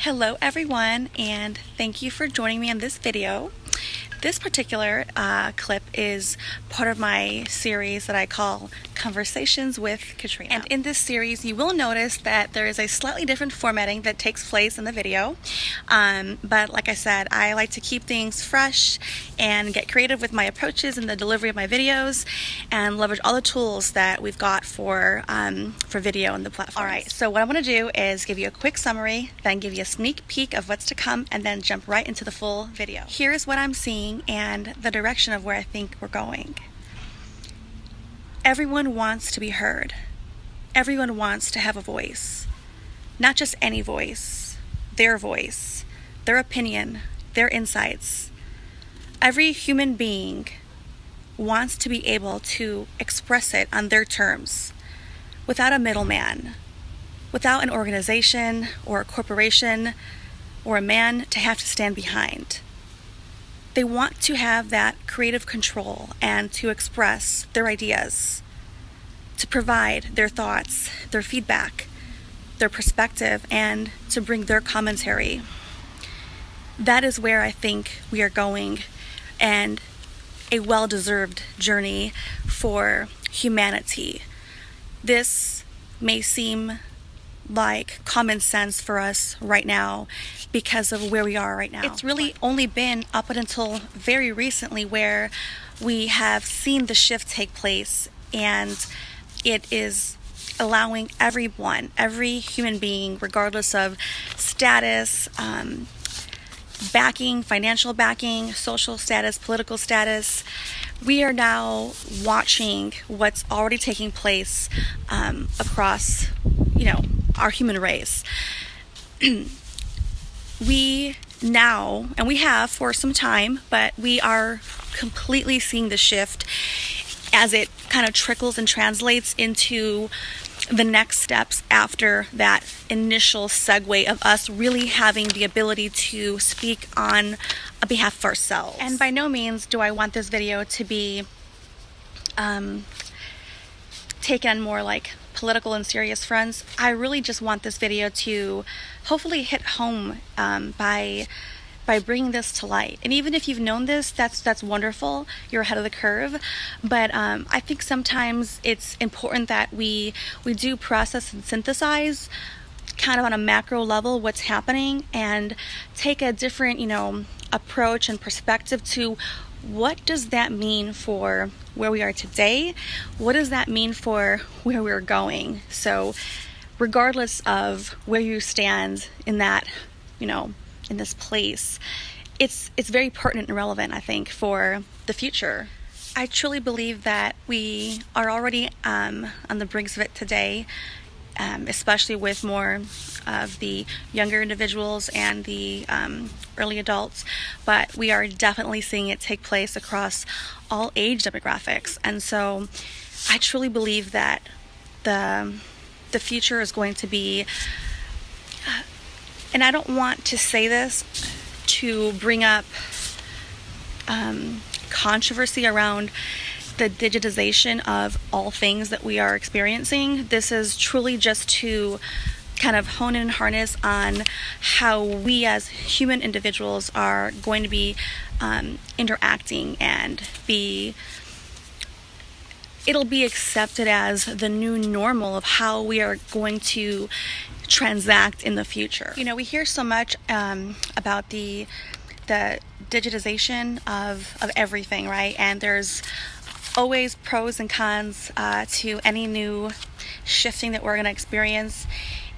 Hello everyone, and thank you for joining me in this video. This particular clip is part of my series that I call Conversations with Katrina. And in this series, you will notice that there is a slightly different formatting that takes place in the video. But like I said, I like to keep things fresh and get creative with my approaches in the delivery of my videos and leverage all the tools that we've got for video on the platform. All right, so what I want to do is give you a quick summary, then give you a sneak peek of what's to come, and then jump right into the full video. Here's what I'm seeing and the direction of where I think we're going. Everyone wants to be heard. Everyone wants to have a voice. Not just any voice, their opinion, their insights. Every human being wants to be able to express it on their terms, without a middleman, without an organization or a corporation or a man to have to stand behind. They want to have that creative control and to express their ideas, to provide their thoughts, their feedback, their perspective, and to bring their commentary. That is where I think we are going, and a well-deserved journey for humanity. This may seem like common sense for us right now because of where we are right now. It's really only been up until very recently where we have seen the shift take place, and it is allowing everyone, every human being, regardless of status, backing, financial backing, social status, political status. We are now watching what's already taking place across, our human race. We now, and we have for some time, but we are completely seeing the shift as it kind of trickles and translates into the next steps after that initial segue of us really having the ability to speak on behalf of ourselves. And by no means do I want this video to be taken on more like political and serious fronts. I really just want this video to hopefully hit home by bringing this to light. And even if you've known this, that's wonderful. You're ahead of the curve. But I think sometimes it's important that we do process and synthesize kind of on a macro level what's happening and take a different, approach and perspective to what does that mean for where we are today? What does that mean for where we're going? So regardless of where you stand in that, in this place, it's very pertinent and relevant, I think, for the future. I truly believe that we are already on the brinks of it today, especially with more of the younger individuals and the early adults, but we are definitely seeing it take place across all age demographics. And so I truly believe that the future is going to be, and I don't want to say this to bring up controversy around the digitization of all things that we are experiencing. This is truly just to kind of hone in and harness on how we as human individuals are going to be interacting and it'll be accepted as the new normal of how we are going to transact in the future. We hear so much about the digitization of everything, right? And there's always pros and cons to any new shifting that we're going to experience,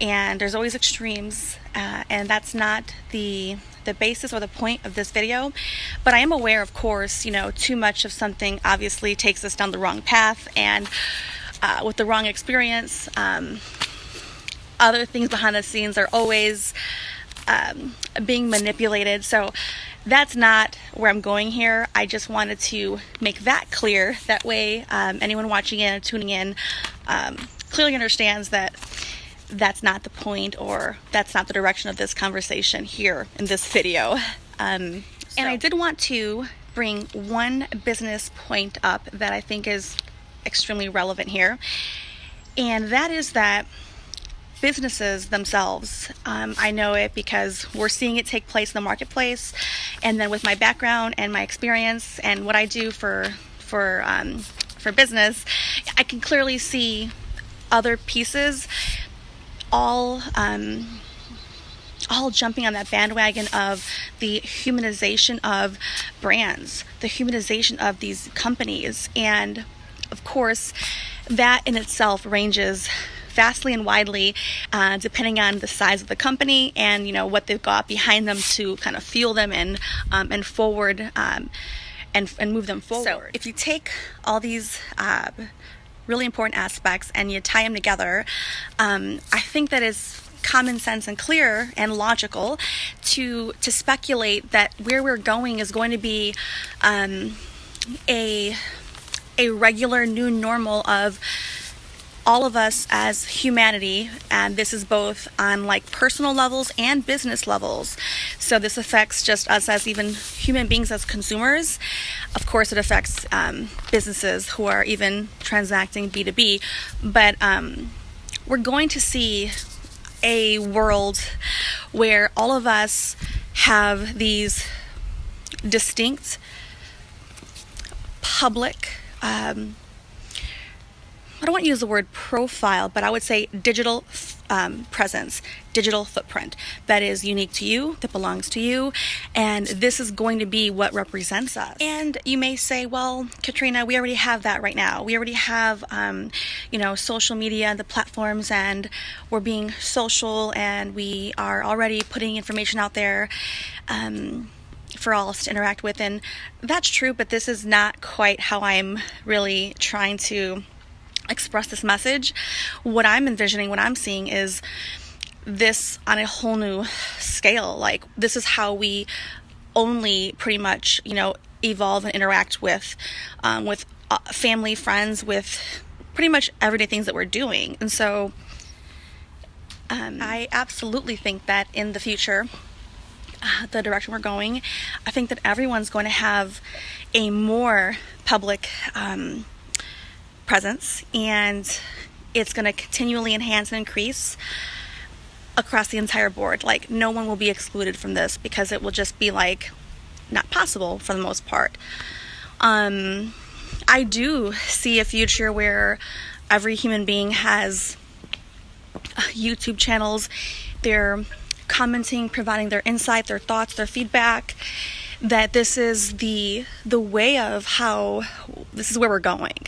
and there's always extremes, and that's not the basis or the point of this video. But I am aware, of course, too much of something obviously takes us down the wrong path, and with the wrong experience, other things behind the scenes are always being manipulated. So that's not where I'm going here. I just wanted to make that clear. That way, anyone watching in and tuning in clearly understands that that's not the point, or that's not the direction of this conversation here in this video. And I did want to bring one business point up that I think is extremely relevant here. And that is that businesses themselves. I know it because we're seeing it take place in the marketplace, and then with my background and my experience and what I do for business, I can clearly see other pieces all jumping on that bandwagon of the humanization of brands, the humanization of these companies. And of course, that in itself ranges vastly and widely, depending on the size of the company and, you know, what they've got behind them to kind of fuel them and forward and move them forward. So if you take all these really important aspects and you tie them together, I think that is common sense and clear and logical to speculate that where we're going is going to be a regular new normal of all of us as humanity, and this is both on like personal levels and business levels. So this affects just us as even human beings as consumers. Of course, it affects businesses who are even transacting B2B, but we're going to see a world where all of us have these distinct public I don't want to use the word profile, but I would say digital presence, digital footprint that is unique to you, that belongs to you, and this is going to be what represents us. And you may say, well, Katrina, we already have that right now. We already have, social media, the platforms, and we're being social, and we are already putting information out there for all us to interact with. And that's true, but this is not quite how I'm really trying to express this message. What I'm envisioning, what I'm seeing is this on a whole new scale. Like, this is how we only pretty much, evolve and interact with family, friends, with pretty much everyday things that we're doing. And so I absolutely think that in the future, the direction we're going, I think that everyone's going to have a more public presence, and it's going to continually enhance and increase across the entire board. Like, no one will be excluded from this because it will just be like not possible for the most part. I do see a future where every human being has YouTube channels. They're commenting, providing their insight, their thoughts, their feedback, that this is the way of how this is where we're going.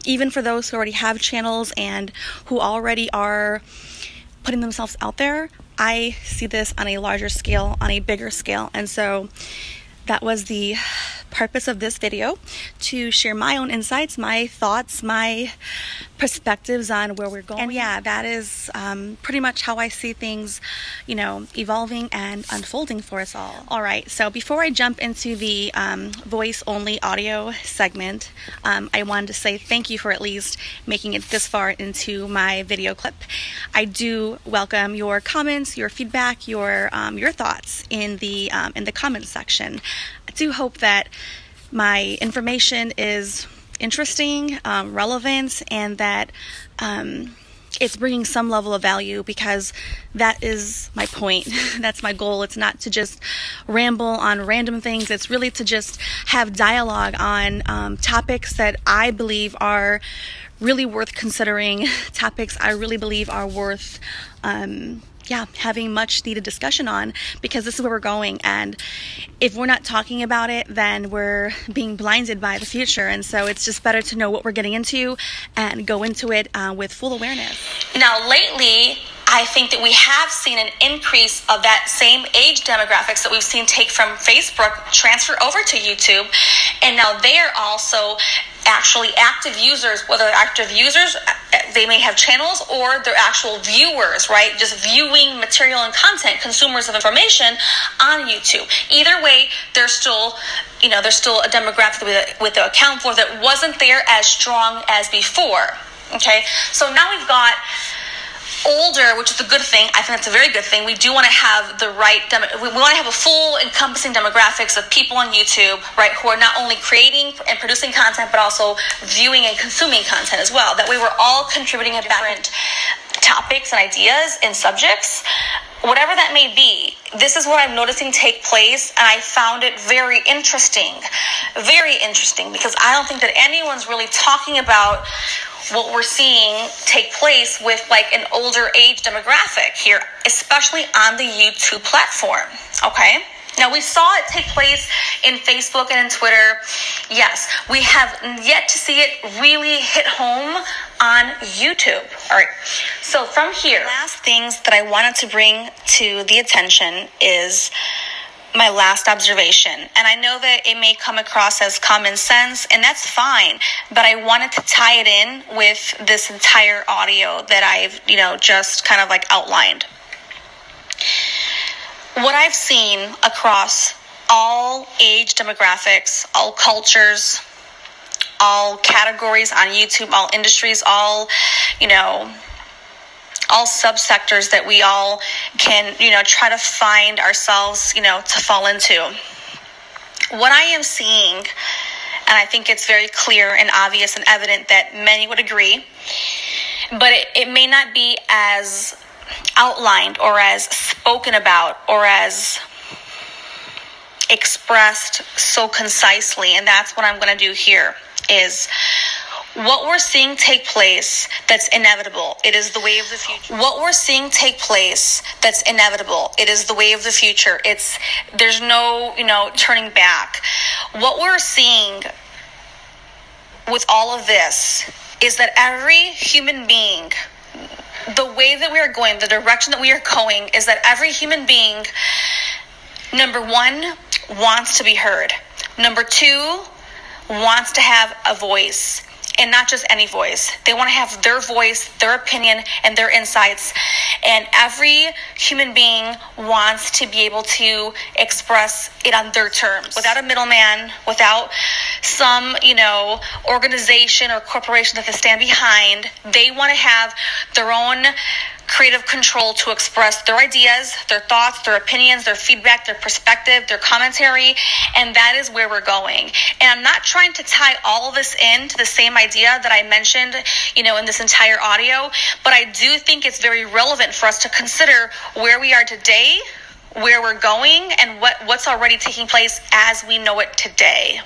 Even for those who already have channels and who already are putting themselves out there, I see this on a larger scale, on a bigger scale. And so that was the purpose of this video, to share my own insights, my thoughts, my perspectives on where we're going. And yeah, that is pretty much how I see things, evolving and unfolding for us all. All right, so before I jump into the voice-only audio segment, I wanted to say thank you for at least making it this far into my video clip. I do welcome your comments, your feedback, your thoughts in the comments section. I do hope that my information is interesting, relevant, and that it's bringing some level of value, because that is my point. That's my goal. It's not to just ramble on random things. It's really to just have dialogue on topics that I believe are really worth considering, topics I really believe are worth having much needed discussion on, because this is where we're going. And if we're not talking about it, then we're being blinded by the future. And so it's just better to know what we're getting into and go into it with full awareness. Now, lately, I think that we have seen an increase of that same age demographics that we've seen take from Facebook transfer over to YouTube. And now they are also actually active users, whether they're active users, they may have channels, or they're actual viewers, right? Just viewing material and content, consumers of information on YouTube. Either way, there's still a demographic with the account for that wasn't there as strong as before. Okay, so now we've got older, which is a good thing. I think that's a very good thing. We do want to have the right, we want to have a full encompassing demographics of people on YouTube, right, who are not only creating and producing content, but also viewing and consuming content as well. That way we're all contributing to different topics and ideas and subjects, whatever that may be. This is what I'm noticing take place, and I found it very interesting, because I don't think that anyone's really talking about what we're seeing take place with like an older age demographic here, especially on the YouTube platform. Okay. Now, we saw it take place in Facebook and in Twitter. Yes, we have yet to see it really hit home on YouTube. All right. So from here, last things that I wanted to bring to the attention is my last observation. And I know that it may come across as common sense, and that's fine, but I wanted to tie it in with this entire audio that I've, just kind of like outlined. What I've seen across all age demographics, all cultures, all categories on YouTube, all industries, all subsectors that we all can, try to find ourselves, to fall into. What I am seeing, and I think it's very clear and obvious and evident that many would agree, but it may not be as outlined or as spoken about or as expressed so concisely, and that's what I'm going to do here, is what we're seeing take place that's inevitable. It is the way of the future. What we're seeing take place that's inevitable. It is the way of the future. There's no, turning back. What we're seeing with all of this is that every human being, the way that we are going, the direction that we are going, is that every human being, number one, wants to be heard. Number two, wants to have a voice. And not just any voice. They want to have their voice, their opinion, and their insights. And every human being wants to be able to express it on their terms, without a middleman, without some, organization or corporation that they stand behind. They want to have their own creative control to express their ideas, their thoughts, their opinions, their feedback, their perspective, their commentary, and that is where we're going. And I'm not trying to tie all of this into the same idea that I mentioned, in this entire audio, but I do think it's very relevant for us to consider where we are today, where we're going, and what's already taking place as we know it today.